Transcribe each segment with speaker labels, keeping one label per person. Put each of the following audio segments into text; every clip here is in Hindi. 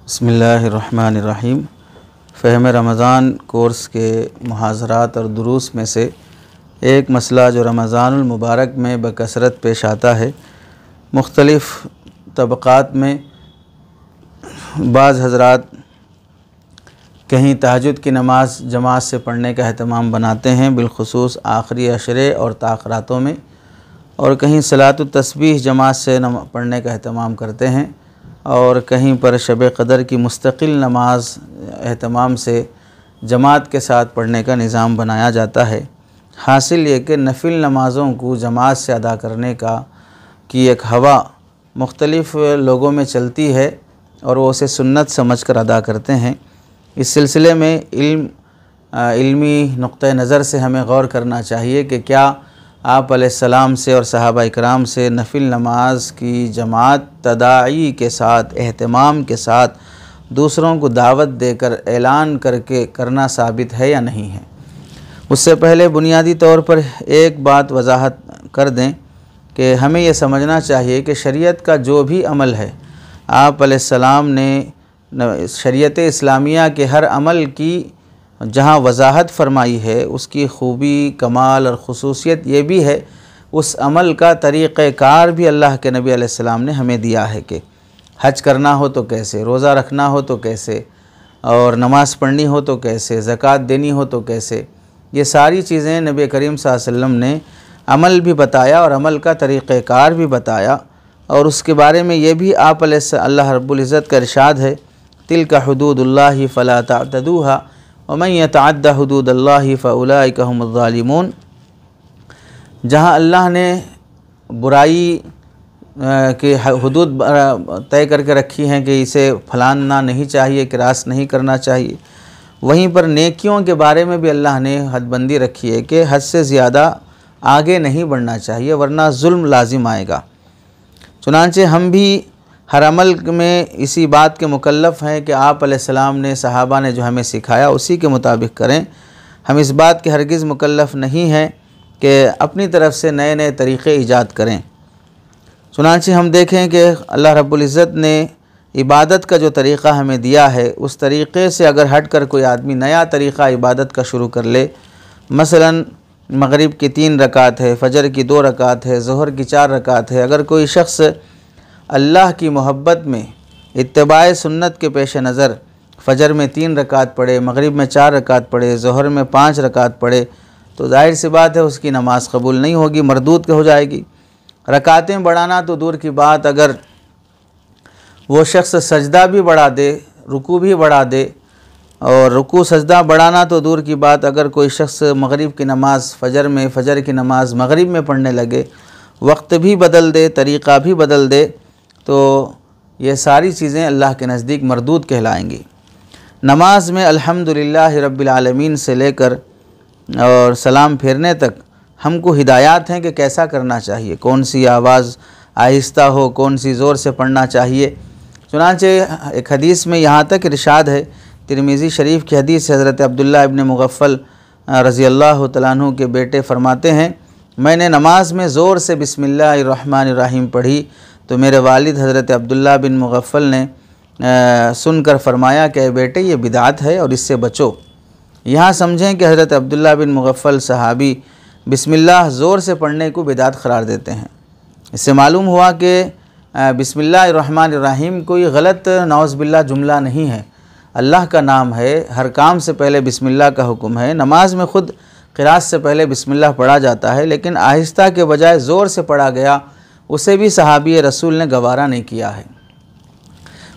Speaker 1: बिस्मिल्लाहिर्रहमानिर्रहीम। फ़हम रमज़ान कोर्स के मुहाज़रात और दुरूस में से एक मसला जो रमज़ानुल मुबारक में बकसरत पेश आता है, मुख्तलिफ़ तबक़ात में बाज़ हज़रात कहीं तहज्जुद की नमाज़ जमात से पढ़ने का अहतमाम बनाते हैं, बिलख़ुसूस आखिरी अशरे और ताख़रातों में, और कहीं सलातुत तस्बीह जमात से पढ़ने का अहतमाम करते हैं, और कहीं पर शब क़दर की मुस्तकिल नमाज एहतमाम से जमात के साथ पढ़ने का निज़ाम बनाया जाता है। हासिल ये कि नफिल नमाज़ों को जमात से अदा करने की एक हवा मुख्तलिफ़ लोगों में चलती है और वो उसे सुन्नत समझकर अदा करते हैं। इस सिलसिले में इल्मी नुक्ते नज़र से हमें गौर करना चाहिए कि क्या आप अलैहिस्सलाम से और सहाबा इकराम से नफिल नमाज की जमात तदाई के साथ, एहतमाम के साथ दूसरों को दावत देकर ऐलान करके करना साबित है या नहीं है। उससे पहले बुनियादी तौर पर एक बात वजाहत कर दें कि हमें यह समझना चाहिए कि शरीयत का जो भी अमल है, आप अलैहिस्सलाम ने शरीयत इस्लामिया के हर अमल की जहाँ वजाहत फरमाई है, उसकी खूबी, कमाल और ख़ुसूसियत ये भी है, उस अमल का तरीक़ेकार भी अल्लाह के नबी अलैहिस्सलाम ने हमें दिया है कि हज करना हो तो कैसे, रोज़ा रखना हो तो कैसे, और नमाज़ पढ़नी हो तो कैसे, ज़कात देनी हो तो कैसे। ये सारी चीज़ें नबी करीम सल्लल्लाहु अलैहि वसल्लम ने अमल भी बताया और अमल का तरीक़ेकार भी बताया। और उसके बारे में ये भी आप अल्लाह रब्बुल इज़्ज़त का इरशाद है, तिल्का हुदूदुल्लाहि फ़ला तअतदूहा वमन यतअद्दा हुदूदल्लाहि फ़उलाइका हुमुज़ ज़ालिमून। जहाँ अल्लाह ने बुराई के हुदूद तय करके रखी हैं कि इसे फलाना नहीं चाहिए, क्रॉस नहीं करना चाहिए, वहीं पर नेकियों के बारे में भी अल्लाह ने हदबंदी रखी है कि हद से ज़्यादा आगे नहीं बढ़ना चाहिए वरना जुल्म लाजिम आएगा। चुनांचे हम भी हर अमल में इसी बात के मुकल्लफ़ हैं कि आप अलैहिस्सलाम ने, सहाबा ने जो हमें सिखाया उसी के मुताबिक करें। हम इस बात के हरगिज़ मुकल्लफ़ नहीं हैं कि अपनी तरफ से नए नए तरीक़े ईजाद करें। चुनांचे हम देखें कि अल्लाह रब्बुल इज़्ज़त ने इबादत का जो तरीक़ा हमें दिया है, उस तरीक़े से अगर हट कर कोई आदमी नया तरीक़ा इबादत का शुरू कर ले, मसलन मग़रिब की 3 रकात है, फ़जर की 2 रकात है, ज़ोहर की 4 रकात है, अगर कोई शख्स अल्लाह की मोहब्बत में इत्तिबाए सुन्नत के पेश नज़र फ़जर में 3 रकात पढ़े, मग़रिब में 4 रकात पढ़े, ज़ोहर में 5 रकात पढ़े, तो ज़ाहिर सी बात है उसकी नमाज़ कबूल नहीं होगी, मरदूद हो जाएगी। रकातें बढ़ाना तो दूर की बात, अगर वो शख्स सजदा भी बढ़ा दे, रुकू भी बढ़ा दे, और रुकू सजदा बढ़ाना तो दूर की बात, अगर कोई शख्स मग़रिब की नमाज़ फ़जर में, फ़जर की नमाज़ मग़रिब में पढ़ने लगे, वक्त भी बदल दे, तरीक़ा भी बदल दे, तो ये सारी चीज़ें अल्लाह के नज़दीक मरदूद कहलाएंगी। नमाज में अल्हम्दुलिल्लाह रब्बिल आलमीन से लेकर और सलाम फेरने तक हमको हिदायत हैं कि कैसा करना चाहिए, कौन सी आवाज़ आहिस्ता हो, कौन सी ज़ोर से पढ़ना चाहिए। चुनांचे एक हदीस में यहाँ तक इरशाद है, तिरमिज़ी शरीफ की हदीस से, हज़रत अब्दुल्लाह इब्न मुग़फ़्फ़ल रज़ी अल्लाह तआला अन्हु के बेटे फरमाते हैं, मैंने नमाज में ज़ोर से बिस्मिल्लाहिर्रहमानिर्रहीम पढ़ी तो मेरे वालिद हज़रत अब्दुल्लाह बिन मुग़फ़्फ़ल ने सुनकर फ़रमाया कि बेटे ये बिदात है और इससे बचो। यहाँ समझें कि हज़रत अब्दुल्लाह बिन मुग़फ़्फ़ल सहाबी बिस्मिल्लाह ज़ोर से पढ़ने को बिदात क़रार देते हैं। इससे मालूम हुआ कि बिस्मिल्लाहिर्रहमानिर्रहीम कोई गलत नौज़बिल्लाह जुमला नहीं है, अल्लाह का नाम है, हर काम से पहले बिस्मिल्लाह का हुक्म है। नमाज में ख़ुद क़िरात से पहले बिस्मिल्लाह पढ़ा जाता है, लेकिन आहिस्ता के बजाय ज़ोर से पढ़ा गया, उसे भी सहाबी रसूल ने गवारा नहीं किया है।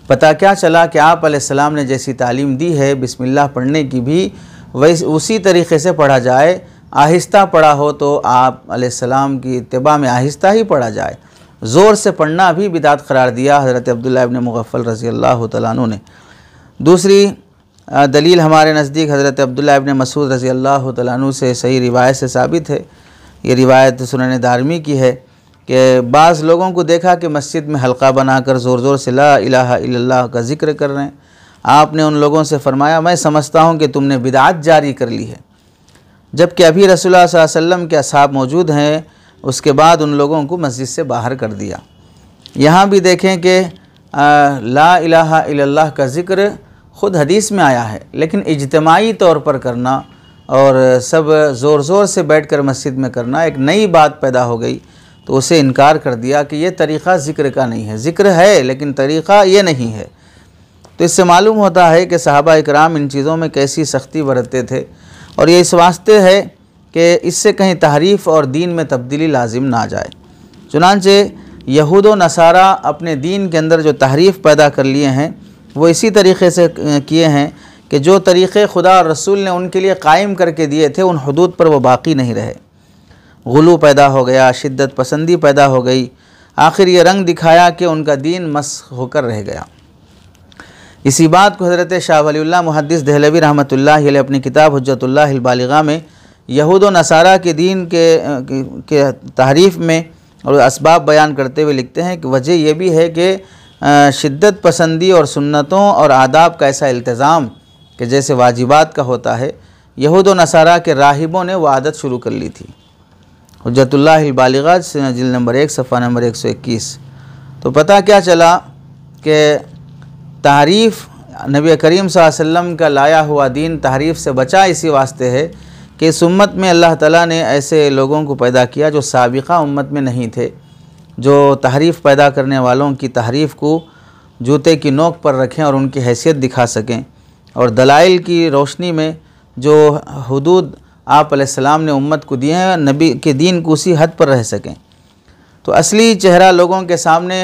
Speaker 1: पता क्या चला कि आप अलैहिस्सलाम ने जैसी तालीम दी है बिस्मिल्लाह पढ़ने की भी वैसे उसी तरीक़े से पढ़ा जाए। आहिस्ता पढ़ा हो तो आप अलैहिस्सलाम की इत्तिबा में आहिस्ता ही पढ़ा जाए। ज़ोर से पढ़ना भी बिदात क़रार दिया हज़रत अब्दुल्लाह इब्न मुग़फ़्फ़ल रज़ी अल्लाह तआला अन्हु ने। दूसरी दलील हमारे नज़दीक हज़रत अब्दुल्लाह इब्न मसूद रज़ी अल्लाह तआला अन्हु से सही रिवायत से साबित है। ये रिवायत सुनन दारमी की है कि बाज़ लोगों को देखा कि मस्जिद में हल्का बनाकर ज़ोर ज़ोर से ला इलाहा इल्लल्लाह का ज़िक्र कर रहे हैं। आपने उन लोगों से फ़रमाया, मैं समझता हूँ कि तुमने बिदात जारी कर ली है, जबकि अभी रसूलुल्लाह सल्लल्लाहु अलैहि वसल्लम के असहाब मौजूद हैं। उसके बाद उन लोगों को मस्जिद से बाहर कर दिया। यहाँ भी देखें कि ला इलाहा इल्लल्लाह का ज़िक्र ख़ुद हदीस में आया है, लेकिन इज्तिमाई तौर पर करना और सब ज़ोर ज़ोर से बैठकर मस्जिद में करना एक नई बात पैदा हो गई, तो उसे इनकार कर दिया कि ये तरीक़ा ज़िक्र का नहीं है। ज़िक्र है लेकिन तरीक़ा ये नहीं है। तो इससे मालूम होता है कि सहाबा इकराम इन चीज़ों में कैसी सख्ती बरतते थे, और ये इस वास्ते है कि इससे कहीं तहरीफ़ और दीन में तब्दीली लाजिम ना जाए। चुनांचे यहूद व नसारा अपने दीन के अंदर जो तहरीफ़ पैदा कर लिए हैं वो इसी तरीक़े से किए हैं कि जो तरीक़े खुदा और रसूल ने उनके लिए कायम करके दिए थे उन हदूद पर वो बाकी नहीं रहे। गुलू पैदा हो गया, शिद्दत पसंदी पैदा हो गई, आखिर ये रंग दिखाया कि उनका दीन मस्ख़ होकर रह गया। इसी बात को हज़रत शाह वलीउल्लाह मुहद्दिस देहलवी रहमतुल्लाह अलैह अपनी किताब हुज्जतुल्लाह अल बालिग़ा में यहूद व नसारा के दीन के तहरीफ़ में और असबाब बयान करते हुए लिखते हैं कि वजह यह भी है कि शिद्दत पसंदी और सुन्नतों और आदाब का ऐसा इल्तिज़ाम कि जैसे वाजिबात का होता है, यहूद व नसारा के राहिबों ने वह आदत शुरू कर ली थी। हुज्जतुल्लाह अल बालिग़ा जिल्द नंबर 1 सफ़ा नंबर 121। तो पता क्या चला कि तारीफ़ नबी करीम सल्लल्लाहु अलैहि वसल्लम का लाया हुआ दीन तहरीफ़ से बचा इसी वास्ते है कि इस उम्मत में अल्लाह ताला ने ऐसे लोगों को पैदा किया जो साबिक़ा उम्मत में नहीं थे, जो तहरीफ़ पैदा करने वालों की तहरीफ़ को जूते की नोक पर रखें और उनकी हैसियत दिखा सकें, और दलाइल की रोशनी में जो हुदूद आप अलैहिस्सलाम ने उम्मत को दिए हैं नबी के दीन को उसी हद पर रह सकें। तो असली चेहरा लोगों के सामने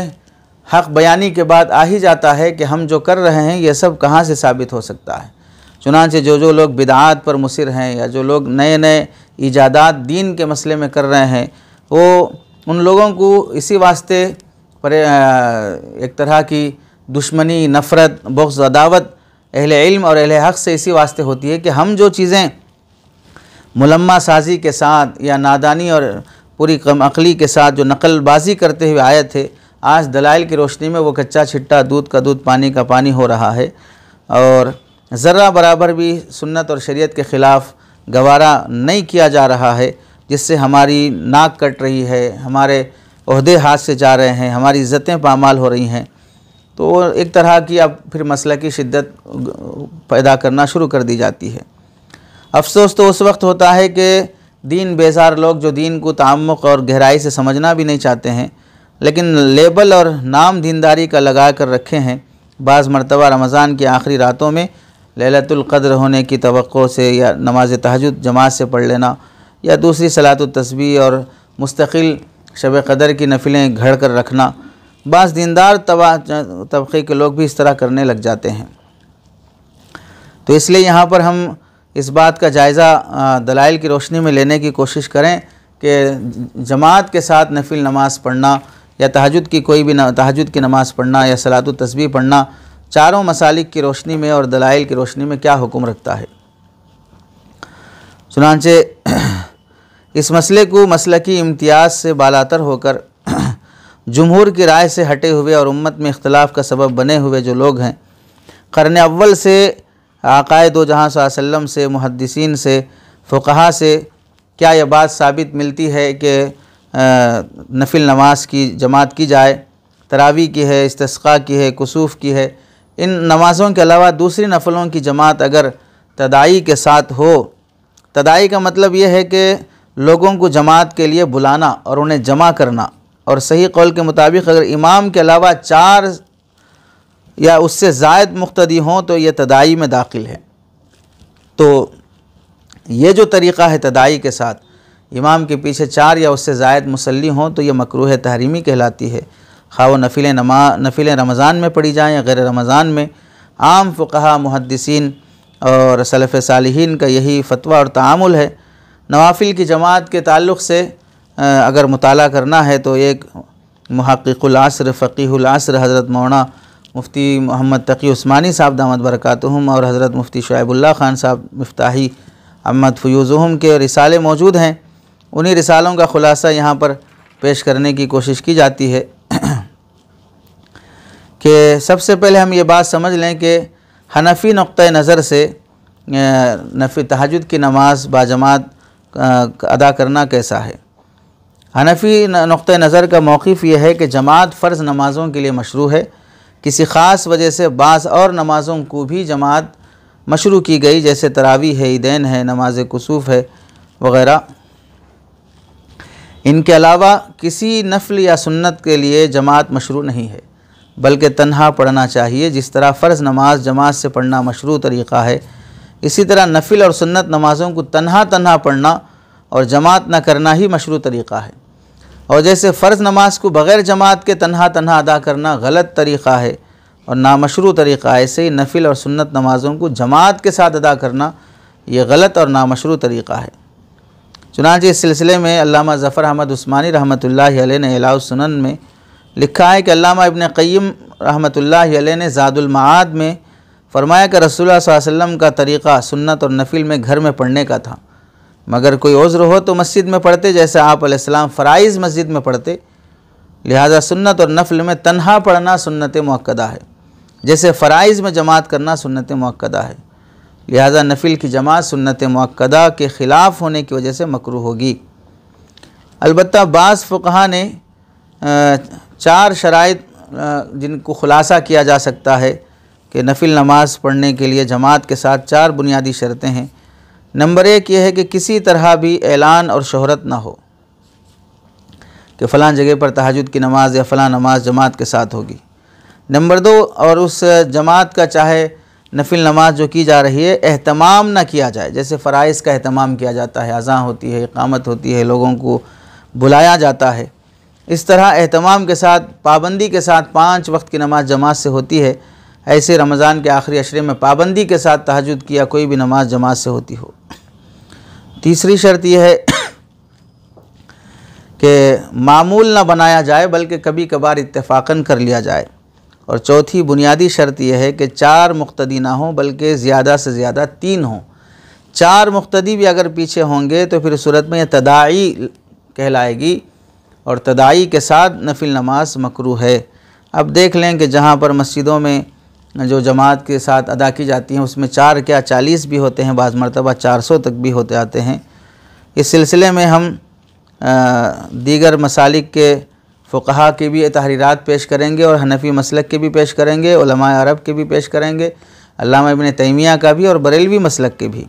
Speaker 1: हक़ बयानी के बाद आ ही जाता है कि हम जो कर रहे हैं ये सब कहाँ से साबित हो सकता है। चुनांचे जो लोग बिदआत पर मुसिर हैं या जो लोग नए नए ईजादात दीन के मसले में कर रहे हैं, वो उन लोगों को इसी वास्ते पर एक तरह की दुश्मनी, नफ़रत, बुग़्ज़, अदावत अहले इल्म और अहले हक़ से इसी वास्ते होती है कि हम जो चीज़ें मुलम्मा साजी के साथ या नादानी और पूरी कम अक़ली के साथ जो नक़लबाजी करते हुए आए थे, आज दलाइल की रोशनी में वो कच्चा छिट्टा, दूध का दूध, पानी का पानी हो रहा है, और ज़र्रा बराबर भी सुन्नत और शरीयत के ख़िलाफ़ गवारा नहीं किया जा रहा है, जिससे हमारी नाक कट रही है, हमारे ओहदे हाथ से जा रहे हैं, हमारी इज़्ज़तें पामाल हो रही हैं। तो एक तरह की अब फिर मसला की शिद्दत पैदा करना शुरू कर दी जाती है। अफसोस तो उस वक्त होता है कि दीन बेजार लोग जो दीन को तामुक और गहराई से समझना भी नहीं चाहते हैं, लेकिन लेबल और नाम दीनदारी का लगा कर रखे हैं। बाज़ मरतबा रमज़ान की आखिरी रातों में लैलतुल क़द्र होने की तवक्को से या नमाज तहज्जुद जमात से पढ़ लेना या दूसरी सलातुत तस्बीह और मुस्तकिल शब क़द्र की नफिलें घड़ कर रखना, बाज़ दीनदार तबक़े के लोग भी इस तरह करने लग जाते हैं। तो इसलिए यहाँ पर हम इस बात का जायज़ा दलाइल की रोशनी में लेने की कोशिश करें कि जमात के साथ नफिल नमाज़ पढ़ना या तहज्जुद की कोई भी तहज्जुद की नमाज़ पढ़ना या सलातुत तस्बीह पढ़ना चारों मसालिक की रोशनी में और दलाइल की रोशनी में क्या हुक्म रखता है। चुनांचे इस मसले को मसलकी इम्तियाज़ से बालातर होकर जुमहूर की राय से हटे हुए और उम्मत में इख्तलाफ का सबब बने हुए जो लोग हैं, क़र्न अव्वल से आक़ाए दो जहां सल्लल्लाहु अलैहि वसल्लम से, मुहद्दिसीन से, फ़ुक़हा से क्या यह बात साबित मिलती है कि नफिल नमाज की जमात की जाए, तरावी की है, इस्तिस्क़ा की है, कुसूफ़ की है। इन नमाज़ों के अलावा दूसरी नफलों की जमात अगर तदाई के साथ हो, तदाई का मतलब यह है कि लोगों को जमात के लिए बुलाना और उन्हें जमा करना, और सही कौल के मुताबिक अगर इमाम के अलावा 4 या उससे ज़ायद मुक़्तदी हों तो ये तदाई में दाखिल है। तो ये जो तरीक़ा है तदाई के साथ, इमाम के पीछे 4 या उससे ज़ायद मुसल्ली हों तो ये मकरूह तहरीमी कहलाती है, खा वो नफिलें रमज़ान में पढ़ी जाएँ या गैर रमज़ान में। आम फ़ुक़हा, मुहद्दिसीन और सलफ़ सालिहीन का यही फ़तवा और तामुल है। नवाफिल की जमात के ताल्लुक़ से अगर मुताला करना है तो एक मुहक़्क़िक़ुल अस्र, फ़क़ीहुल अस्र हज़रत मौलाना मुफ्ती मोहम्मद तक़ी उस्मानी साहब दामत बरकातुहुम और हज़रत मुफ्ती शुएबुल्लाह ख़ान साहब मिफ्ताही अहमद फ़ुयूज़ुहुम के रिसाले मौजूद हैं। उन्हीं रिसालों का ख़ुलासा यहाँ पर पेश करने की कोशिश की जाती है कि सबसे पहले हम ये बात समझ लें कि हनफ़ी नुक़्ता नज़र से नफ़ी तहज्जुद की नमाज़ बाजमात अदा करना कैसा है। हनफ़ी नुक़्ता नज़र का मौक़िफ़ यह है कि जमात फ़र्ज़ नमाज़ों के लिए मशरू है, किसी ख़ास वजह से बाज़ और नमाज़ों को भी जमात मशरू की गई, जैसे तरावी है, ईदैन है, नमाज कुसूफ़ है वग़ैरह। इनके अलावा किसी नफल या सुन्नत के लिए जमात मशरू नहीं है, बल्कि तन्हा पढ़ना चाहिए। जिस तरह फ़र्ज़ नमाज जमात से पढ़ना मशरू तरीक़ा है, इसी तरह नफिल और सुन्नत नमाज़ों को तन्हा तन्हा पढ़ना और जमात न करना ही मशरू तरीक़ा है। और जैसे फ़र्ज़ नमाज को बग़ैर जमात के तन्हा तन्हा अदा करना गलत तरीक़ा है और नामशरू तरीक़ा है, ऐसे ही नफिल और सुन्नत नमाज़ों को जमात के साथ अदा करना ये गलत और नामशरू तरीक़ा है। चुनांचे इस सिलसिले में अल्लामा ज़फ़र अहमद उस्मानी रहमतुल्लाहि अलैह ने इलाउ सुनन में लिखा है कि अल्लामा इब्न क़य्यिम रहमतुल्लाहि अलैह ने ज़ादुल मआद में फ़रमाया कि रसूलुल्लाह सल्लल्लाहु अलैहि वसल्लम का तरीक़ा सुन्नत और नफिल में घर में पढ़ने का था, मगर कोई उज़्र हो तो मस्जिद में पढ़ते, जैसे आप अलैहिस्सलाम फ़राइज़ मस्जिद में पढ़ते। लिहाजा सुन्नत और नफल में तन्हा पढ़ना सुन्नत मुअक्कदा है, जैसे फ़राइज़ में जमात करना सुन्नत मुअक्कदा है। लिहाजा नफिल की जमात सुन्नत मुअक्कदा के ख़िलाफ़ होने की वजह से मकरूह होगी। अलबत्ता बाज़ फ़ुक़हा ने 4 शराइत जिनको ख़ुलासा किया जा सकता है कि नफिल नमाज पढ़ने के लिए जमात के साथ 4 बुनियादी शर्तें हैं। नंबर 1 ये है कि किसी तरह भी ऐलान और शोहरत ना हो कि फ़लाँ जगह पर तहज्जुद की नमाज या फ़लाँ नमाज जमात के साथ होगी। नंबर 2, और उस जमात का चाहे नफिल नमाज जो की जा रही है एहतमाम ना किया जाए, जैसे फ़राइज़ का एहतमाम किया जाता है, अज़ान होती है, इक़ामत होती है, लोगों को बुलाया जाता है। इस तरह एहतमाम के साथ, पाबंदी के साथ 5 वक्त की नमाज जमात से होती है, ऐसे रमज़ान के आखिरी अशरे में पाबंदी के साथ तहज्जुद की या कोई भी नमाज जमात से होती हो। तीसरी शर्त यह है कि मामूल न बनाया जाए, बल्कि कभी कभार इत्तेफ़ाक़न कर लिया जाए। और चौथी बुनियादी शर्त यह है कि 4 मुक़्तदी ना हों, बल्कि ज़्यादा से ज़्यादा 3 हों। 4 मुक़्तदी भी अगर पीछे होंगे तो फिर सूरत में यह तदाई कहलाएगी, और तदाई के साथ नफिल नमाज मकरूह है। अब देख लें कि जहाँ पर मस्जिदों में जो जमात के साथ अदा की जाती हैं उसमें 4 क्या 40 भी होते हैं, बाज़ मरतबा 400 तक भी होते आते हैं। इस सिलसिले में हम दीगर मसालिक के फ़ुक़हा की भी तहरीरात पेश करेंगे और हनफ़ी मसलक के भी पेश करेंगे, उलमाए अरब के भी पेश करेंगे, अल्लामा इब्न तैमिया का भी और बरेलवी मसलक के भी।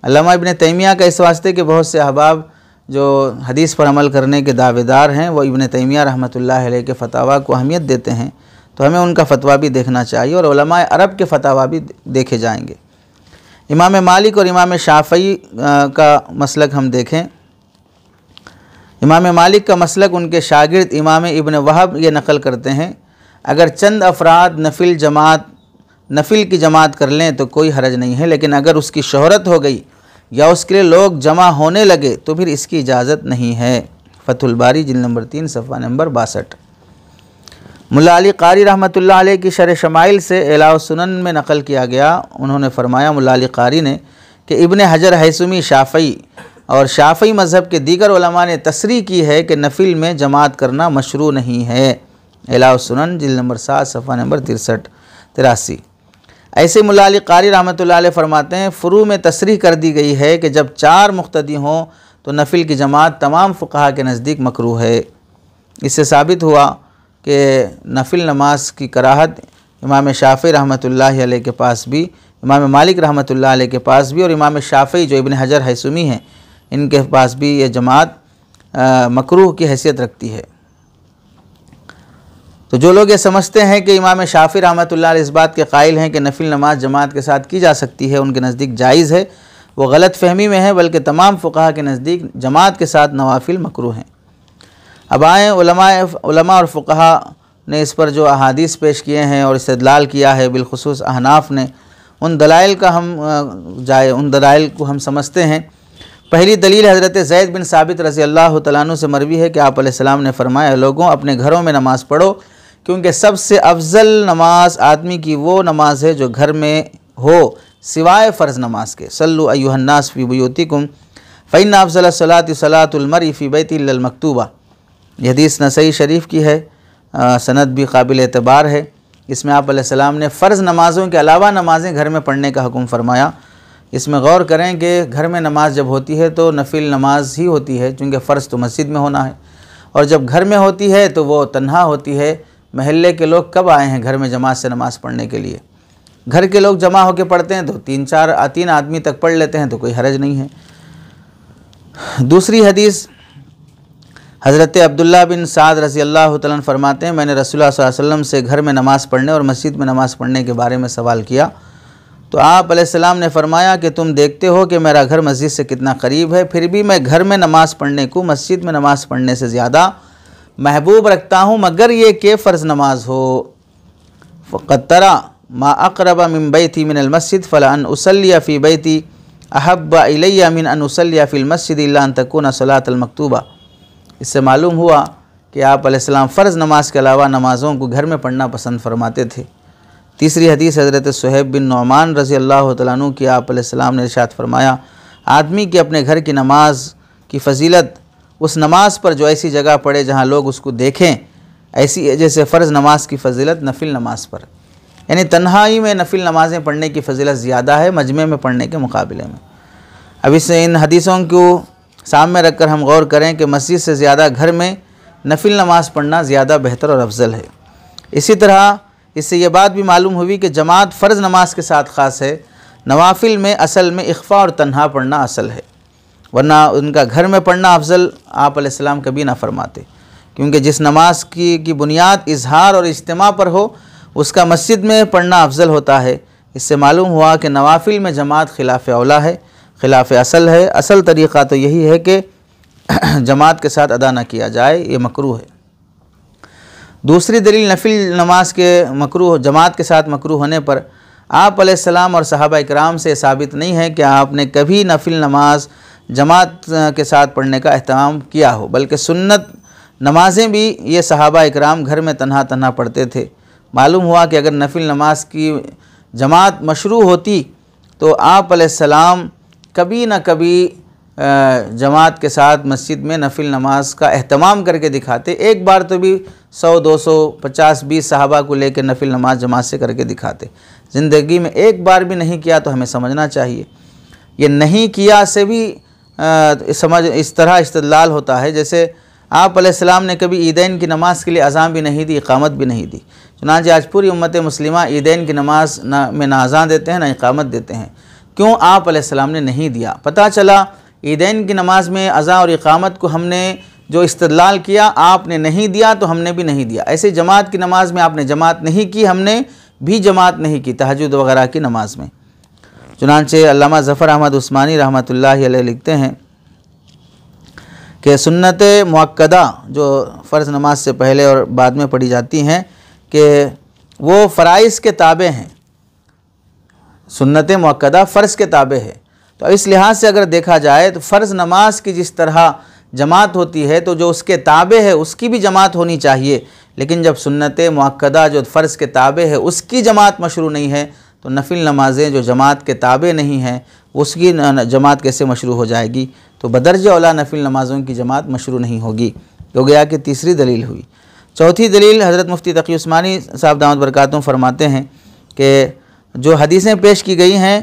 Speaker 1: अल्लामा इब्न तैमिया का इस वास्ते कि बहुत से अहबाब जो हदीस पर अमल करने के दावेदार हैं वो इब्न तैमिया रहमतुल्लाह अलैह के फ़तवा को अहमियत देते हैं, तो हमें उनका फ़तवा भी देखना चाहिए और उलमाए अरब के फ़तवा भी देखे जाएंगे। इमाम मालिक और इमाम शाफ़ई का मसलक हम देखें। इमाम मालिक का मसलक उनके शागिर्द इमाम इब्न वहब ये नक़ल करते हैं, अगर चंद अफराद नफिल की जमात कर लें तो कोई हरज नहीं है, लेकिन अगर उसकी शोहरत हो गई या उसके लिए लोग जमा होने लगे तो फिर इसकी इजाज़त नहीं है। फ़तहुल बारी जिल्द नंबर 3 सफ़ा नंबर 62। मुल्ला अली क़ारी रहमतुल्लाह अलैह की शरह शमाइल से इलाउ सुनन में नक़ल किया गया, उन्होंने फ़रमाया मुल्ला अली क़ारी ने कि इब्न हजर हैसमी शाफ़ई और शाफ़ई मज़हब के दीगर उलमा ने तसरीह की है कि नफिल में जमात करना मशरू नहीं है। इलाउ सुनन जिल्द नंबर 7 सफ़ा नंबर 63-83। ऐसे मुल्ला अली क़ारी रहमतुल्लाह अलैह फरमाते हैं, फ़ुरू में तसरीह कर दी गई है कि जब 4 मुक़्तदी हों तो नफिल की जमात तमाम फ़ुक़हा के नज़दीक मकरूह है। इससे साबित हुआ कि नफिल नमाज की कराहत इमाम शाफ़ई रहमतुल्लाह अलैह के पास भी, इमाम मालिक रहमतुल्लाह अलैह के पास भी और इमाम शाफ़ई जो इब्न हजर हैसमी हैं इनके पास भी ये जमात मकरूह की हैसियत रखती है। तो जो लोग ये समझते हैं कि इमाम शाफ़ी रहमतुल्लाह अलैह इस बात के कायल हैं कि नफिल नमाज जमात के साथ की जा सकती है, उनके नज़दीक जायज़ है, वो गलत फ़हमी में है, बल्कि तमाम फ़ुक़हा के नज़दीक जमात के साथ नवाफिल मकरूह हैं। अब आएँ उलमा और फ़ुक़हा ने इस पर जो अहादीस पेश किए हैं और इस्तदलाल किया है, बिलखुसूस अहनाफ ने, उन दलाइल को हम समझते हैं। पहली दलील हज़रत ज़ैद बिन साबित रज़ी अल्लाह तआला अन्हु से मरवी है कि आप अलैहिस्सलाम ने फ़रमाया, लोगों अपने घरों में नमाज़ पढ़ो, क्योंकि सबसे अफजल नमाज आदमी की वो नमाज है जो घर में हो सिवाय फ़र्ज़ नमाज के। सल्लु अय्युहन्नास फ़ी बुयूतिकुम फ़इन्ना अफ़ज़ल सलाति सलातुल मर्इ फ़ी बैति इल्लल मक्तूबा। यह हदीस नसई शरीफ की है, सनद भी काबिल एतबार है। इसमें आप अलैहिस्सलाम ने फ़र्ज़ नमाज़ों के अलावा नमाज़ें घर में पढ़ने का हुक्म फ़रमाया। इसमें गौर करें कि घर में नमाज जब होती है तो नफिल नमाज ही होती है, चूँकि फ़र्ज़ तो मस्जिद में होना है, और जब घर में होती है तो वो तन्हा होती है, महल्ले के लोग कब आए हैं घर में जमात से नमाज़ पढ़ने के लिए? घर के लोग जमा होकर पढ़ते हैं तो तीन आदमी तक पढ़ लेते हैं तो कोई हरज नहीं है। दूसरी हदीस हज़रत अब्दुल्ला बिन साद रज़ी अल्लाह तआला फरमाते हैं, मैंने रसूलुल्लाह सल्लल्लाहु अलैहि वसल्लम से घर में नमाज़ पढ़ने और मस्जिद में नमाज़ पढ़ने के बारे में सवाल किया तो आप अलैहिस्सलाम ने फरमाया कि तुम देखते हो कि मेरा घर मस्जिद से कितना करीब है, फिर भी मैं घर में नमाज़ पढ़ने को मस्जिद में नमाज़ पढ़ने से ज़्यादा महबूब रखता हूँ, मगर ये कि फ़र्ज़ नमाज हो। फ़क़द तरा मा अक़रबा मिन बैती मिनल मस्जिद फ़ला अन उसल्लिया फ़ी बैती अहब्बा इलैया मिन अन उसल्लिया फ़िल मस्जिद इल्ला अन तकूना सलातल मक्तूबा। इससे मालूम हुआ कि आप अलैहिस्सलाम फ़र्ज़ नमाज के अलावा नमाज़ों को घर में पढ़ना पसंद फरमाते थे। तीसरी हदीस हज़रत सुहैब बिन नौमान रज़ी अल्लाह तआला अन्हु की आप अलैहिस्सलाम ने इरशाद फरमाया, आदमी की अपने घर की नमाज की फ़जीलत उस नमाज पर जो ऐसी जगह पढ़े जहाँ लोग उसको देखें, ऐसी है जैसे फ़र्ज़ नमाज की फ़जीलत नफिल नमाज पर, यानी तन्हाई में नफिल नमाज़ें पढ़ने की फ़जीलत ज़्यादा है मजमे में पढ़ने के मुकाबले में। अब इससे इन हदीसों को सामने रख कर हम गौर करें कि मस्जिद से ज़्यादा घर में नफिल नमाज़ पढ़ना ज़्यादा बेहतर और अफजल है। इसी तरह इससे ये बात भी मालूम हुई कि जमात फ़र्ज़ नमाज के साथ ख़ास है, नवाफिल में असल में इख्फ़ा और तन्हा पढ़ना असल है, वरना उनका घर में पढ़ना अफजल आप अलैहिस्सलाम कभी ना फरमाते, क्योंकि जिस नमाज की बुनियाद इजहार और इज्तिमा पर हो उसका मस्जिद में पढ़ना अफजल होता है। इससे मालूम हुआ कि नवाफिल में जमात खिलाफ़ औला है, खिलाफ़ असल है। असल तरीक़ा तो यही है कि जमात के साथ अदा न किया जाए, ये मकरूह है। दूसरी दलील नफिल नमाज के मकरूह जमात के साथ मकरूह होने पर आप अलैहिस्सलाम और सहाबा इकराम से साबित नहीं है कि आपने कभी नफिल नमाज जमात के साथ पढ़ने का एहतमाम किया हो, बल्कि सुन्नत नमाजें भी ये सहाबा इकराम घर में तन्हा तन्हा पढ़ते थे। मालूम हुआ कि अगर नफिल नमाज की जमात मशरू होती तो आप अलैहिस्सलाम कभी न कभी जमात के साथ मस्जिद में नफिल नमाज का एहतमाम करके दिखाते। एक बार तो भी 100, 200, 50, 20 सहाबा को लेकर नफिल नमाज जमात से करके दिखाते। ज़िंदगी में एक बार भी नहीं किया तो हमें समझना चाहिए ये नहीं किया से भी इस तरह इस्तदलाल होता है जैसे आप अलैहिस्सलाम ने कभी ईदैन की नमाज के लिए अज़ान भी नहीं दी, इक़ामत भी नहीं दी। चुनांचे आज पूरी उम्मत मुस्लिमा ईदैन की नमाज में ना अज़ान देते हैं ना इक़ामत देते हैं। क्यों? आप अलैहिस्सलाम ने नहीं दिया। पता चला ईदैन की नमाज में अज़ान और इक़ामत को हमने जो इस्तदलाल किया आपने नहीं दिया तो हमने भी नहीं दिया। ऐसे जमात की नमाज में आपने जमात नहीं की, हमने भी जमात नहीं की तहज्जुद वगैरह की नमाज में। चुनांचे अल्लामा ज़फ़र अहमद उस्मानी रहमतुल्लाहि अलैह लिखते हैं कि सुन्नत मुअक्कदा जो फ़र्ज़ नमाज से पहले और बाद में पढ़ी जाती हैं कि वो फ़राइज़ के ताबे हैं। सुन्नत मुअक्कदा फ़र्ज़ के ताबे है, तो इस लिहाज से अगर देखा जाए तो फ़र्ज़ नमाज की जिस तरह जमात होती है तो जो उसके ताबे है उसकी भी जमात होनी चाहिए। लेकिन जब सुन्नत मुअक्कदा जो फ़र्ज़ के ताबे है उसकी जमात मशरू नहीं है तो नफिल नमाज़ें जो जमात के ताबे नहीं हैं उसकी जमात कैसे मशरू हो जाएगी? तो बदरज औला नफिल नमाज़ों की जमात मशरू नहीं होगी। तो गया कि तीसरी दलील हुई। चौथी दलील हज़रत मुफ्ती तकी उस्मानी साहब दामत बरकातुहू फरमाते हैं कि जो हदीसें पेश की गई हैं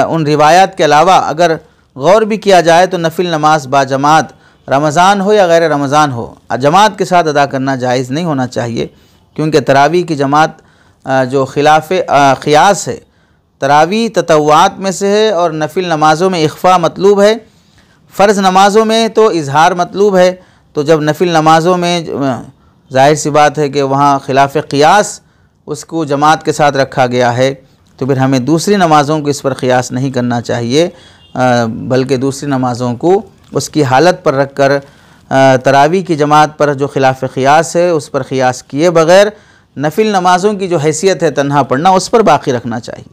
Speaker 1: उन रिवायात के अलावा अगर गौर भी किया जाए तो नफिल नमाज बाजमात रमज़ान हो या गैर रमज़ान हो जमात के साथ अदा करना जायज़ नहीं होना चाहिए, क्योंकि तरावी की जमात जो खिलाफ़ क़ियास है, तरावी ततव्वात में से है और नफिल नमाज़ों में इख्फ़ा मतलूब है, फ़र्ज़ नमाज़ों में तो इजहार मतलूब है। तो जब नफिल नमाज़ों में ज़ाहिर सी बात है कि वहाँ खिलाफ़ क़ियास उसको जमात के साथ रखा गया है, तो फिर हमें दूसरी नमाज़ों को इस पर क़ियास नहीं करना चाहिए, बल्कि दूसरी नमाज़ों को उसकी हालत पर रख कर तरावी की जमात पर जो खिलाफ़ क़ियास है उस पर क़ियास किए बग़ैर नफिल नमाज़ों की जो हैसियत है तन्हा पढ़ना उस पर बाक़ी रखना चाहिए।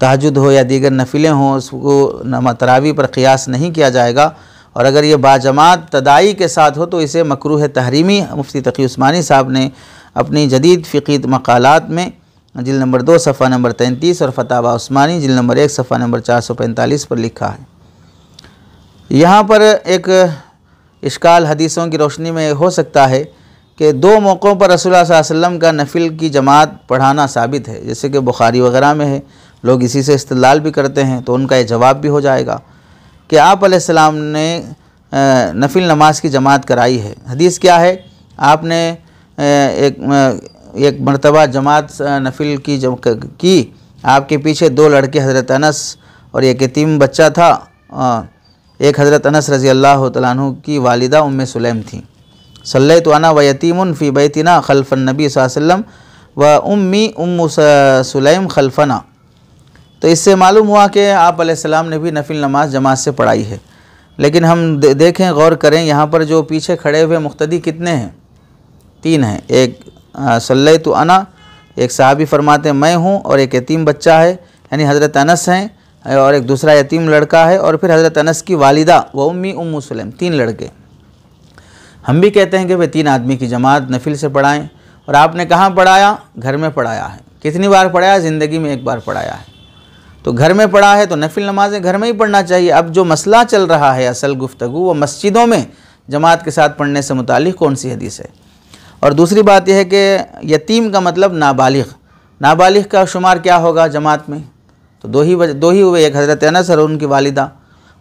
Speaker 1: तहज्जुद हो या दीगर नफिलें हों उसको तरावी पर क़ियास नहीं किया जाएगा, और अगर ये बाजमात तदाई के साथ हो तो इसे मकरूह तहरीमी मुफ्ती तकी उस्मानी साहब ने अपनी जदीद फ़िक़ी मक़ालात में जिल्द नंबर 2 सफ़ा नंबर 33 और फ़तावा उस्मानी जिल्द नंबर 1 सफ़ा नंबर 445 पर लिखा है। यहाँ पर एक इश्काल हदीसों की रोशनी में हो सकता है कि दो मौक़ों पर रसूलुल्लाह सल्लल्लाहु अलैहि वसल्लम का नफिल की जमात पढ़ाना साबित है, जैसे कि बुखारी वग़ैरह में है, लोग इसी से इस्तेदलाल भी करते हैं, तो उनका ये जवाब भी हो जाएगा कि आप अलैहिस्सलाम ने नफिल नमाज की जमात कराई है। हदीस क्या है? आपने एक मरतबा जमात नफिल की जब की, आपके पीछे 2 लड़के हज़रत अनस और एक यतीम बच्चा था। एक हज़रत अनस रज़ी अल्लाह तआला अन्हु की वालिदा उम्मे सुलैम थी। सल्लैतु अना व यतीमुन फ़ी बैतिना खल्फ़न नबी सल्लल्लाहु अलैहि वसल्लम व उम्मी उम्मु सुलैम खल्फ़ना। तो इससे मालूम हुआ कि आप अलैहिस्सलाम ने भी नफिल नमाज जमात से पढ़ाई है। लेकिन हम देखें, गौर करें, यहाँ पर जो पीछे खड़े हुए मुक्तदी कितने हैं? 3 हैं। एक सल्लैतु अना, एक सहाबी फरमाते हैं मैं हूँ, और एक यतीम बच्चा है यानी हज़रत अनस हैं, और एक दूसरा यतीम लड़का है, और फिर हज़रत अनस की वालिदा व उम्मी उम्मु सुलैम, 3 लड़के। हम भी कहते हैं कि भाई 3 आदमी की जमात नफिल से पढ़ाएं। और आपने कहाँ पढ़ाया? घर में पढ़ाया है। कितनी बार पढ़ाया? ज़िंदगी में 1 बार पढ़ाया है। तो घर में पढ़ा है तो नफिल नमाज़ें घर में ही पढ़ना चाहिए। अब जो मसला चल रहा है, असल गुफ्तगू, वो मस्जिदों में जमात के साथ पढ़ने से मुतालिक कौन सी हदीस है। और दूसरी बात यह है कि यतीम का मतलब नाबालिग। नाबालिग का शुमार क्या होगा जमात में? तो दो ही हुए, एक हज़रत अनस और उनकी वालिदा।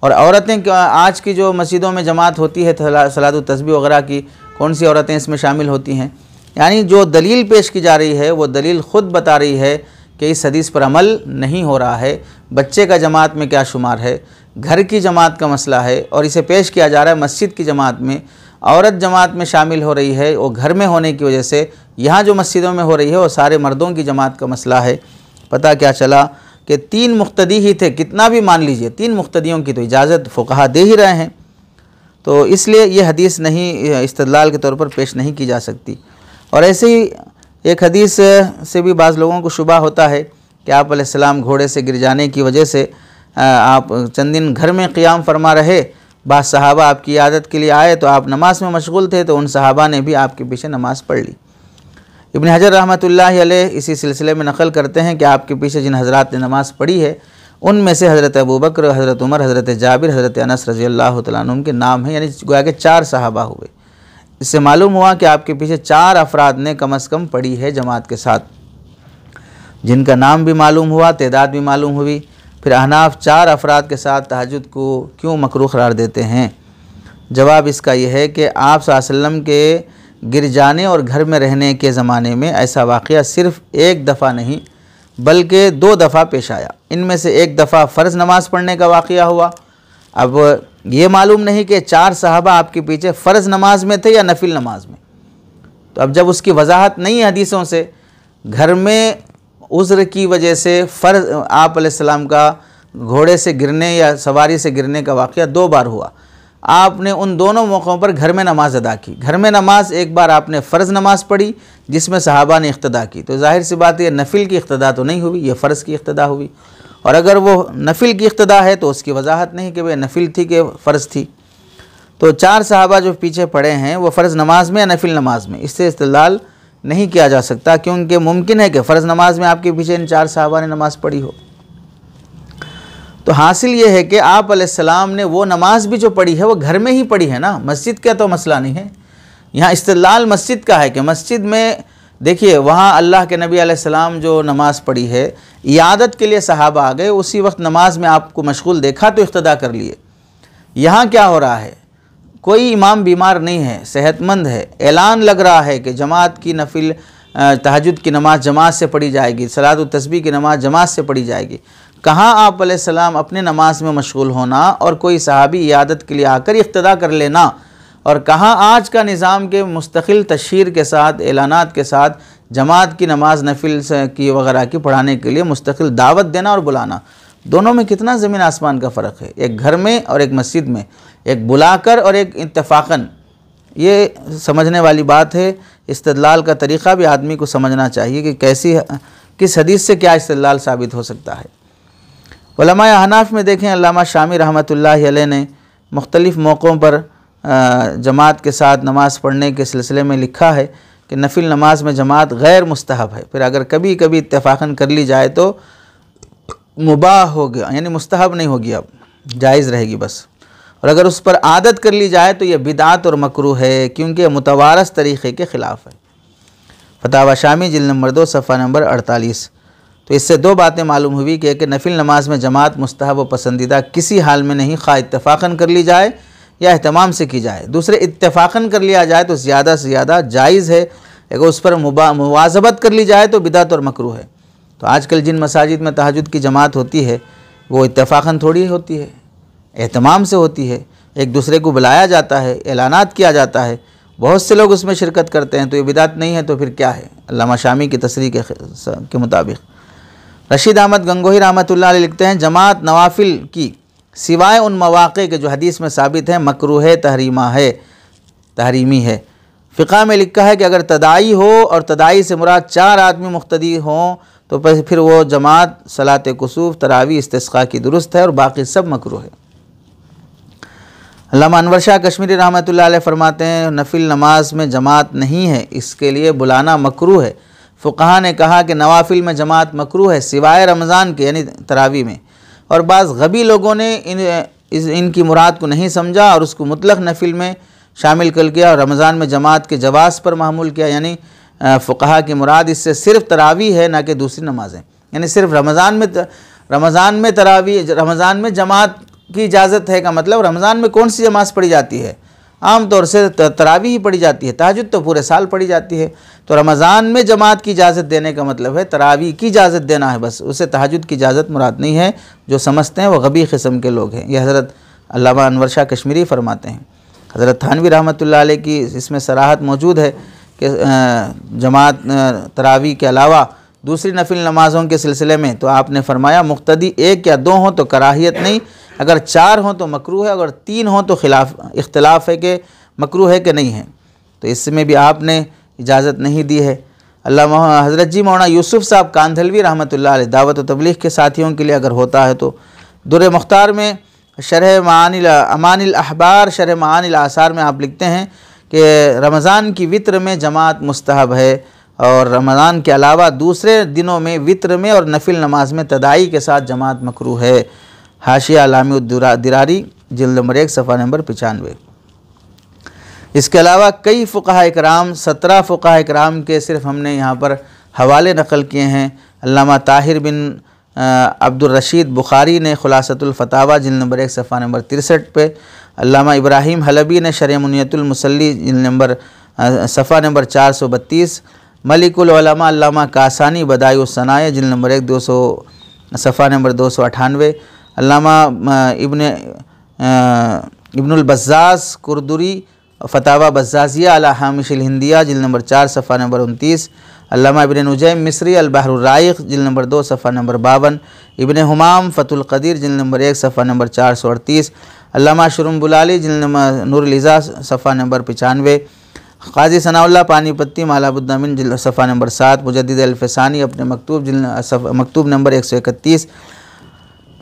Speaker 1: और औरतें, आज की जो मस्जिदों में जमात होती है सलात तस्बीह वगैरह की, कौन सी औरतें इसमें शामिल होती हैं? यानी जो दलील पेश की जा रही है वो दलील ख़ुद बता रही है कि इस हदीस पर अमल नहीं हो रहा है। बच्चे का जमात में क्या शुमार है, घर की जमात का मसला है, और इसे पेश किया जा रहा है मस्जिद की जमात में। औरत जमात में शामिल हो रही है, वो घर में होने की वजह से। यहाँ जो मस्जिदों में हो रही है वो सारे मर्दों की जमात का मसला है। पता क्या चला कि 3 मुक्तदी ही थे। कितना भी मान लीजिए, 3 मुक्तदियों की तो इजाज़त फ़ुक़हा दे ही रहे हैं। तो इसलिए ये हदीस नहीं इस्तदलाल के तौर पर पेश नहीं की जा सकती। और ऐसे ही एक हदीस से भी बाज़ लोगों को शुबा होता है कि आप अलैहिस्सलाम घोड़े से गिर जाने की वजह से आप चंद दिन घर में क़ियाम फरमा रहे। बाज़ सहाबा आपकी इयादत के लिए आए तो आप नमाज में मशगूल थे, तो उन सहाबा ने भी आपके पीछे नमाज़ पढ़ ली। इब्न हजर रहमतुल्लाहि अलैह इसी सिलसिले में नक़ल करते हैं कि आपके पीछे जिन हज़रात ने नमाज़ पढ़ी है उनमें से हज़रत अबू बकर, हज़रत उमर, हज़रत जाबिर, हज़रत अनस रज़ी अल्लाह तआला अन्हुम के नाम हैं। यानी गोया के 4 सहाबा हुए। इससे मालूम हुआ कि आपके पीछे 4 अफराद ने कम अज़ कम पढ़ी है जमात के साथ, जिनका नाम भी मालूम हुआ, तादाद भी मालूम हुई। फिर अहनाफ 4 अफराद के साथ तहज्जुद को क्यों मकरूह करार देते हैं? जवाब इसका यह है कि आप सल्लल्लाहु अलैहि वसल्लम के गिर जाने और घर में रहने के ज़माने में ऐसा वाक़या सिर्फ़ 1 दफ़ा नहीं बल्कि 2 दफ़ा पेश आया। इनमें से 1 दफ़ा फ़र्ज़ नमाज़ पढ़ने का वाक़या हुआ। अब ये मालूम नहीं कि 4 सहाबा आपके पीछे फ़र्ज़ नमाज में थे या नफिल नमाज में। तो अब जब उसकी वजाहत नहीं है हदीसों से, घर में उज़्र की वजह से फ़र्ज़ आप अलैहिस्सलाम का घोड़े से गिरने या सवारी से गिरने का वाक़या 2 बार हुआ। आपने उन दोनों मौक़ों पर घर में नमाज अदा की। घर में नमाज एक बार आपने फ़र्ज़ नमाज पढ़ी जिसमें सहाबा ने इक़्तिदा की, तो ज़ाहिर सी बात है नफिल की इक़्तिदा तो नहीं हुई, ये फ़र्ज़ की इक़्तिदा हुई। और अगर वो नफिल की इक़्तिदा है तो उसकी वजाहत नहीं कि वह नफिल थी कि फ़र्ज़ थी। तो 4 सहाबा जो पीछे पड़े हैं वो फ़र्ज़ नमाज में या नफिल नमाज में, इससे इस्तिदलाल नहीं किया जा सकता, क्योंकि मुमकिन है कि फ़र्ज़ नमाज में आपके पीछे इन 4 सहाबा ने नमाज़ पढ़ी हो। तो हासिल ये है कि आप अलैहिस्सलाम ने वो नमाज भी जो पढ़ी है वो घर में ही पढ़ी है ना, मस्जिद का तो मसला नहीं है। यहाँ इस्तिदलाल मस्जिद का है कि मस्जिद में देखिए वहाँ अल्लाह के नबी अलैहिस्सलाम जो नमाज़ पढ़ी है, इयादत के लिए सहाबा आ गए, उसी वक्त नमाज में आपको मशगूल देखा तो इक़्तिदा कर लिए। यहाँ क्या हो रहा है, कोई इमाम बीमार नहीं है, सेहतमंद है, ऐलान लग रहा है कि जमात की नफिल तहज्जुद की नमाज जमात से पढ़ी जाएगी, सलात व तस्बीह की नमाज जमात से पढ़ी जाएगी। कहाँ आप अलैहिस्सलाम अपने नमाज में मशगूल होना और कोई सहाबी इयादत के लिए आकर इक़्तिदा कर लेना, और कहाँ आज का निज़ाम के मुस्तकिल तशहीर के साथ, ऐलानात के साथ जमात की नमाज नफिल की वगैरह की पढ़ाने के लिए मुस्तकिल दावत देना और बुलाना। दोनों में कितना ज़मीन आसमान का फ़र्क है, एक घर में और एक मस्जिद में, एक बुलाकर और एक इत्तफ़ाक़न। ये समझने वाली बात है। इस्तिदलाल का तरीक़ा भी आदमी को समझना चाहिए कि किस हदीस से क्या इस्तिदलाल साबित हो सकता है। उलमाए अहनाफ में देखें, अल्लामा शामी रहमतुल्लाहि अलैह ने मुख्तलिफ़ मौक़ों पर जमात के साथ नमाज़ पढ़ने के सिलसिले में लिखा है कि नफिल नमाज में जमात गैर मुस्तहब है। फिर अगर कभी कभी इत्तफ़ाक़न कर ली जाए तो मुबाह हो गया, यानी मुस्तहब नहीं होगी, अब जायज़ रहेगी बस। और अगर उस पर आदत कर ली जाए तो यह बिदात और मकरूह है, क्योंकि मुतवारस तरीक़े के ख़िलाफ़ है। फतावा शामी जिल्द नंबर 2 सफ़ा नंबर 48। तो इससे 2 बातें मालूम हुई कि नफिल नमाज में जमात मुस्तहब व पसंदीदा किसी हाल में नहीं, खा इत्तफ़ाक़न कर ली जाए या एहतमाम से की जाए। दूसरे, इत्तफ़ाक़न कर लिया जाए तो ज़्यादा से ज़्यादा जायज़ है, अगर उस पर मुवाज़बत कर ली जाए तो बिदअत और मकरूह है। तो आजकल जिन मसाजिद में तहज्जुद की जमात होती है वो इत्तेफाकन थोड़ी होती है, एहतमाम से होती है, एक दूसरे को बुलाया जाता है, ऐलानात किया जाता है, बहुत से लोग उसमें शिरकत करते हैं। तो ये बिदअत नहीं है तो फिर क्या है? अल्लामा शामी की तसरीह के मुताबिक। रशीद अहमद गंगोही रहमतुल्लाह अलैह लिखते हैं, जमात नवाफिल की सिवाय उन मौक़े के जो हदीस में साबित है मकरूह तहरीमी है। फ़िक़ा में लिखा है कि अगर तदाई हो और तदाई से मुराद 4 आदमी मुख्तदी हों तो फिर वो जमात सलात कुसूफ, तरावी, इस्तिस्क़ा की दुरुस्त है और बाकी सब मकरूह है। अल्लामा अनवर शाह कश्मीरी रहमतुल्लाह अलैह फरमाते हैं, नफिल नमाज में जमात नहीं है, इसके लिए बुलाना मकरूह है। फ़ुक़हा ने कहा कि नवाफिल में जमात मकरूह है सिवाय रमज़ान के यानी तरावी में। और बाज़ गबी लोगों ने इनकी मुराद को नहीं समझा और उसको मुतलक़ नफिल में शामिल कर किया और रमज़ान में जमात के जवाज़ पर मामूल किया। यानी फ़ुक़हा की मुराद इससे सिर्फ़ तरावी है ना कि दूसरी नमाज़ें। यानी सिर्फ रमज़ान में तरावी, रमज़ान में जमात की इजाज़त है का मतलब रमज़ान में कौन सी नमाज़ पढ़ी जाती है? आम तौर से तरावी ही पढ़ी जाती है, तहज्जुद तो पूरे साल पढ़ी जाती है। तो रमज़ान में जमात की इजाज़त देने का मतलब है तरावी की इजाज़त देना है, बस उसे तहज्जुद की इजाज़त मुराद नहीं है। जो समझते हैं वो गबी किस्म के लोग हैं। यह हज़रत अल्लामा अनवर शाह कश्मीरी फरमाते हैं। हज़रत थानवी रहमतुल्लाह अलैह की इसमें सराहत मौजूद है कि जमात तरावी के अलावा दूसरी नफिल नमाज़ों के सिलसिले में तो आपने फरमाया मुक्तदी 1 या 2 हों तो कराहियत नहीं, अगर 4 हों तो मकरूह है, अगर 3 हों तो इख्तिलाफ है कि मकरूह है कि नहीं है। तो इसमें भी आपने इजाज़त नहीं दी है। अल्लामा हज़रत जी मौलाना यूसुफ़ साहब कांधलवी रहमतुल्लाह अलैह दावत व तबलीग के साथियों के लिए अगर होता है तो दुर्र मुख्तार में शरह अमानिल अहबार शरह मानिल आसार में आप लिखते हैं कि रमज़ान की वित्र में जमात मुस्तहब है और रमज़ान के अलावा दूसरे दिनों में वित्र में और नफिल नमाज में तदाई के साथ जमात मकरूह है। हाशिया अलामी-उद-दिरारी जिल्द नंबर 1 सफ़ा नंबर 95। इसके अलावा कई फ़ुक़हा इकराम 17 फ़ुक़हा इकराम के सिर्फ़ हमने यहाँ पर हवाले नक़ल किए हैं। अल्लामा ताहिर बिन अब्दुर रशीद बुखारी ने खुलासतुल फ़तावा जिल्द नंबर 1 सफ़ा नंबर 63 पे, अल्लामा इब्राहिम हलबी ने शरह मुनियतुल मुसल्ली जिल्द नंबर सफ़ा नंबर 432, मलिकुल उलमा अल्लामा कासानी बदायुस सनाए जिल्द नंबर 1 200 सफ़ा नंबर 298, अल्लामा इब्नुल बज़्ज़ाज़ कुरदुरी फ़तावा बज़्ज़ाज़िया अला हामिशिल हिंदिया जिल्द नंबर 4 सफ़ा नंबर 29, अल्लामा इब्न नुजैम मिस्री अल बहरुर राइक़ जिल्द नंबर 2 सफ़ा नंबर 52, इब्न हुमाम फ़तुल क़दीर जिल्द नंबर 1 सफ़ा नंबर 438, अल्लामा शुरुम्बुलाली जिल्द नंबर नूरुल इज़ा सफ़ा नंबर 95, क़ाज़ी सनाउल्लाह पानीपत्ती मालाबुद्दमीन जिल्द सफ़ा नंबर 7, मुजद्दिद अल-फ़सानी अपने मकतूब नंबर 131,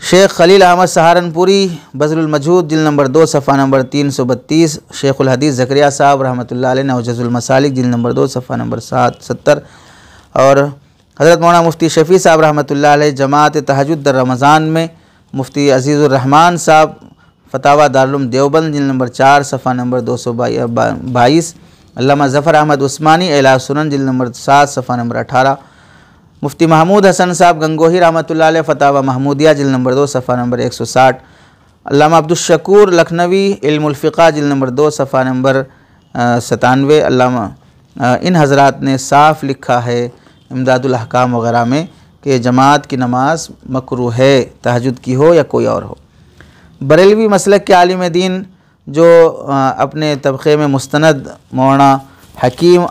Speaker 1: शेख खलील अहमद सहारनपुरी बज़लुल मजहूद जिल्द नंबर 2 सफ़ा नंबर 332, शेखुल हदीस ज़करिया साहब रहमतुल्लाह अलैह नवजज़ुल मसालिक जिल्द नंबर 2 सफ़ा नंबर 70 और हज़रत मौलाना मुफ्ती शफ़ी साहब रहमतुल्लाह अलैह जमात तहज्जुद रमज़ान में, मुफ्ती अज़ीज़ुर रहमान साहब फ़तावा दारुल देवबंद जिल्द नंबर 4 सफ़ा नंबर 222, अल्लामा ज़फ़र अहमद उस्मानी एला सुनन जिल्द नंबर 7 सफ़ा नंबर 18, मुफ्ती महमूद हसन साहब गंगोही रहमतुल्लाह अलैह फ़तावा महमूदिया जिल्द नंबर 2 सफ़ा नंबर 160, अल्लामा अब्दुल शकूर लखनवी इल्मुल फ़िक़ा जिल्द नंबर 2 सफ़ा नंबर 97। अल्लामा इन हज़रात ने साफ़ लिखा है इमदादुल अहकाम वग़ैरह में कि जमात की नमाज मकरूह है, तहज्जुद की हो या कोई और हो। बरेलवी मसलक के आलिम दीन जो अपने तबक़े में मुस्तनद मौलाना हकीम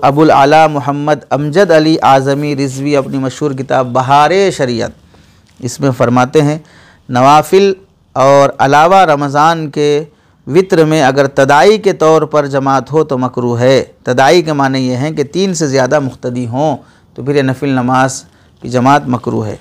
Speaker 1: अबुल आला मोहम्मद अमजद अली आज़मी रिज़वी अपनी मशहूर किताब बहारे शरीयत इसमें फ़रमाते हैं नवाफिल और अलावा रमज़ान के वित्र में अगर तदाई के तौर पर जमात हो तो मकरूह है। तदाई के माने ये हैं कि 3 से ज़्यादा मुख्तदी हों तो फिर नफिल नमाज की जमात मकरूह है।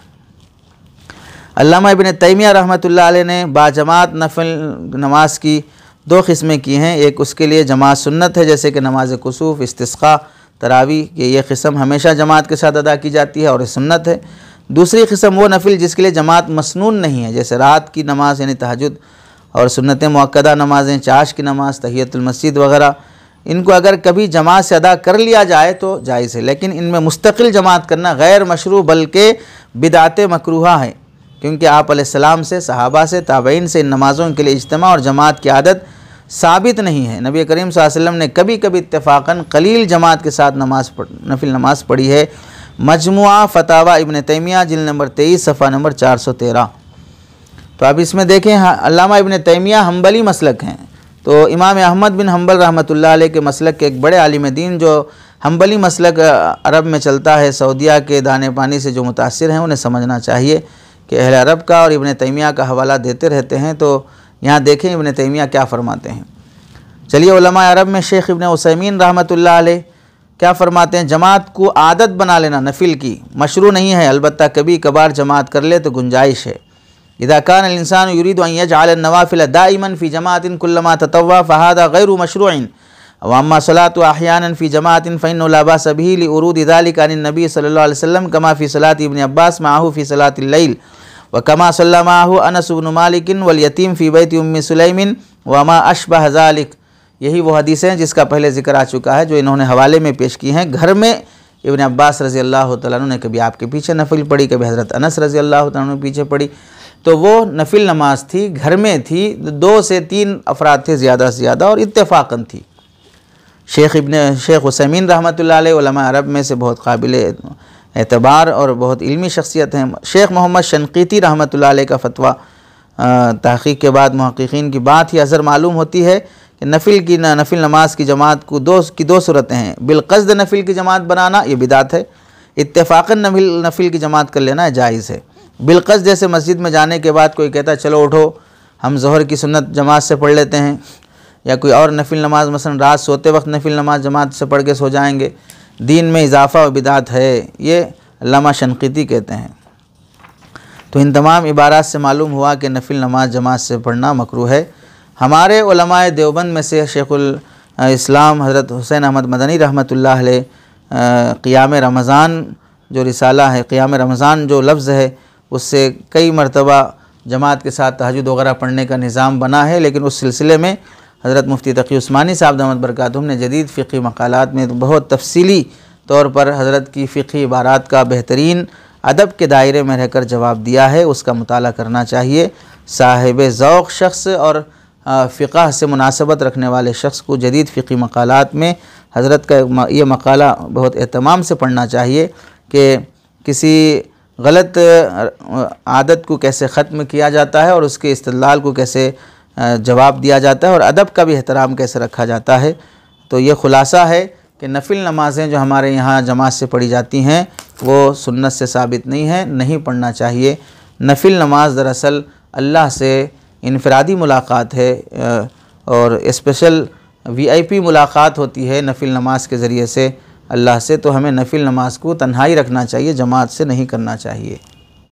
Speaker 1: अल्लामा इब्न तैमिया रहमतुल्लाह अलैह ने बाजमात नफिल नमाज की 2 किस्में की हैं। एक उसके लिए जमात सुन्नत है जैसे कि नमाज कुसूफ, इस्तिस्क़ा, तरावी कि ये किस्म हमेशा जमात के साथ अदा की जाती है और ये सुन्नत है। दूसरी किस्म वो नफिल जिसके लिए जमात मसनून नहीं है जैसे रात की नमाज यानी तहज्जुद और सुन्नत मुअक्कदा नमाज़ें, चाश की नमाज, तहियतुल मस्जिद वग़ैरह। इनको अगर कभी जमात से अदा कर लिया जाए तो जायज़ है, लेकिन इनमें मुस्तकिल जमात करना गैर मशरू बल्कि बिदात मकरूहा है, क्योंकि आप अलैहिस्सलाम से, सहाबा से, ताबईन से इन नमाज़ों के लिए इज्तिमा और जमात की आदत साबित नहीं है। नबी करीम सल्लल्लाहु अलैहि वसल्लम ने कभी कभी इत्तेफाकन कलील जमात के साथ नफिल नमाज पढ़ी है। मजमुआ फतावा इब्न तैमिया जिल्द नंबर 23 सफ़ा नंबर 413। तो अब इसमें देखें, अल्लामा इब्न तैमिया हम्बली मसलक हैं, तो इमाम अहमद बिन हम्बल रहमतुल्लाह अलैह के मसलक के एक बड़े आलिम दीन जो हम्बली मसलक अरब में चलता है, सऊदिया के दाने पानी से जो मुतासिर हैं, उन्हें समझना चाहिए कि अहले अरब का और इब्न तैमिया का हवाला देते रहते हैं। तो यहाँ देखें इब्न तैमिया क्या फरमाते हैं। चलिए, उलमा अरब में शेख इब्न उसैमीन रहमतुल्लाह अलैह क्या फरमाते हैं, जमात को आदत बना लेना नफिल की मशरू नहीं है, अलबत्ता कभी कभार जमात कर ले तो गुंजाइश है। इदा कान अल इंसान युरीदु अन यजअल अन-नवाफिल दाइमन फ़ी जमातिन कुल्लमा ततव्वा फ़हादा गैरु मशरूइन व अम्मा सलातु अहयानन फ़ी जमातिन फ़इन्नहु ला बास बिही लिउरूदि ज़ालिका अन नबी सल्लल्लाहु अलैहि वसल्लम कमा फ़ी सलाति इब्न अब्बास माहू फ़ी सलातिल लैल व कमा सल्ला माहू अनस इब्न मालिक वल यतीम फ़ी बैति उम्मी सुलैमिन व मा अशबह ज़ालिक। यही वो हदीसें हैं जिसका पहले जिक्र आ चुका है, जो इन्होंने हवाले में पेश की हैं। घर में इब्न अब्बास रज़ी अल्लाह तआला अन्हु ने कभी आपके पीछे नफिल पढ़ी, कभी हज़रत अनस रज़ी अल्लाह तआला अन्हु पीछे पढ़ी, तो वो नफिल नमाज थी, घर में थी, 2 से 3 अफराद थे ज़्यादा से ज़्यादा, और इत्तेफाकन थी। शेख उसैमीन रहमतुल्लाह अलैह उलमा अरब में से बहुत काबिल एतबार और बहुत इल्मी शख्सियत हैं। शेख मोहम्मद शनक़ीती रहमतुल्लाह अलैह का फतवा तहक़ीक़ के बाद मुहक़्क़ीक़ीन की बात ही अज़र मालूम होती है कि नफिल नमाज की जमात को दो सूरतें हैं। बिलक़स्द नफिल की जमात बनाना ये बिदात है, इत्तेफ़ाक़न नफिल की जमात कर लेना जायज़ है। बिलक़स्द जैसे मस्जिद में जाने के बाद कोई कहता है चलो उठो हम ज़ोहर की सुन्नत जमात से पढ़ लेते हैं, या कोई और नफिल नमाज मसलन रात सोते वक्त नफिल नमाज जमात से पढ़ के सो जाएंगे, दीन में इजाफ़ा व बिदात है, ये अल्लामा शनक़ीती कहते हैं। तो इन तमाम इबारात से मालूम हुआ कि नफिल नमाज जमात से पढ़ना मकरूह है। हमारे उलमाए देवबंद में से शेखुल इस्लाम हज़रत हुसैन अहमद मदनी रहमतुल्लाह अलैह क़ियाम रमज़ान जो रिसाला है, क़ियाम रमज़ान जो लफ्ज़ है, उससे कई मरतबा जमात के साथ तहज्जुद वगैरह पढ़ने का निज़ाम बना है। लेकिन उस सिलसिले में हज़रत मुफ्ती तक़ी उस्मानी साहब दामत बरकातुहुम ने जदीद फ़िक़ही मक़ालात में बहुत तफसीली तौर पर हज़रत की फ़िक़ही इबारात का बेहतरीन अदब के दायरे में रहकर जवाब दिया है। उसका मुताला करना चाहिए। साहिब ज़ौक़ शख्स और फ़िक़ह से मुनासबत रखने वाले शख्स को जदीद फ़िक़ही मक़ालात में हज़रत का ये मक़ाला बहुत एहतमाम से पढ़ना चाहिए कि किसी गलत आदत को कैसे ख़त्म किया जाता है और उसके इस्तिदलाल को कैसे जवाब दिया जाता है और अदब का भी एहतराम कैसे रखा जाता है। तो ये ख़ुलासा है कि नफिल नमाज़ें जो हमारे यहाँ जमात से पढ़ी जाती हैं वो सुन्नत से साबित नहीं है, नहीं पढ़ना चाहिए। नफिल नमाज दरअसल अल्लाह से इनफरादी मुलाकात है और स्पेशल VIP मुलाकात होती है नफिल नमाज के ज़रिए से अल्लाह से। तो हमें नफिल नमाज को तन्हाई रखना चाहिए, जमात से नहीं करना चाहिए।